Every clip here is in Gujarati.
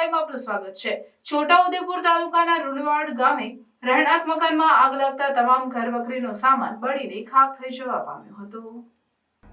લાઈવમાં આપનું સ્વાગત છે। છોટાઉદેપુર તાલુકાના રૂનવાડ ગામે રહેણાંક મકાનમાં આગ લાગતા તમામ ઘરવખરીનો સામાન બળીને ખાખ થઈ જવા પામ્યો હતો।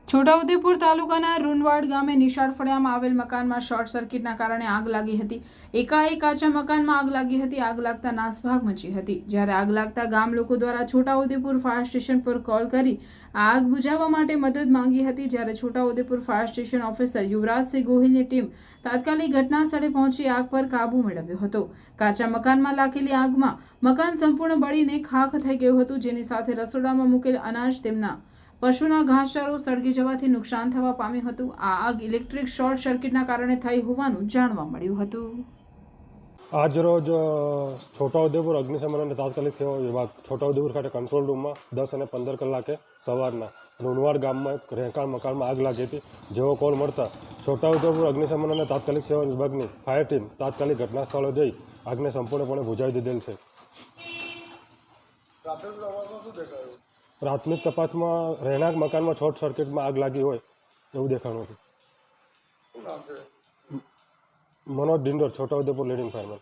છોટાઉદેપુર તાલુકાના રૂનવાડ ગામે નિશાળ ફળિયામાં આવેલ મકાનમાં શોર્ટ સર્કિટના કારણે આગ લાગી હતી। એકાએક કાચા મકાનમાં આગ લાગી હતી। આગ લાગતા નાસભાગ મચી હતી। જ્યારે આગ લાગતા ગામ લોકો દ્વારા છોટાઉદેપુર ફાયર સ્ટેશન પર કોલ કરી આગ બુઝાવવા માટે મદદ માંગી હતી। જ્યારે Chhota Udepur fire station officer Yuvrajsinh ગોહિલની ટીમ તાત્કાલિક ઘટના સ્થળે પહોંચી આગ પર કાબુ મેળવ્યો હતો। કાચા મકાનમાં લાગેલી આગમાં મકાન સંપૂર્ણ બળીને ખાખ થઈ ગયું હતું, જેની સાથે રસોડામાં મૂકેલ અનાજ તેમના પશુના ઘાસચારો સળગી જવાથી નુકસાન થવા પામ્યું હતું। આ આગ ઇલેક્ટ્રિક શોર્ટ સર્કિટના કારણે થઈ હોવાનું જાણવા મળ્યું હતું। આજ રોજ છોટાઉદેપુર અગ્નિશમન અને તાત્કાલિક સેવા વિભાગ છોટાઉદેપુર ખાતે કંટ્રોલ રૂમમાં 10 અને 15 કલાકે સવારના રૂનવાડ ગામમાં એક રહેણાંક મકાનમાં આગ લાગી હતી। જેવો કોલ મળતા છોટાઉદેપુર અગ્નિશમન અને તાત્કાલિક સેવા વિભાગની ફાયર ટીમ તાત્કાલિક ઘટના સ્થળે જઈ આગને સંપૂર્ણપણે બુઝાવી દીધેલ છે। પ્રાથમિક તપાસમાં રહેણાંક મકાનમાં શોર્ટ સર્કિટમાં આગ લાગી હોય એવું દેખાણું હતું। Manoj Dindor, Chhota Udepur leading fireman.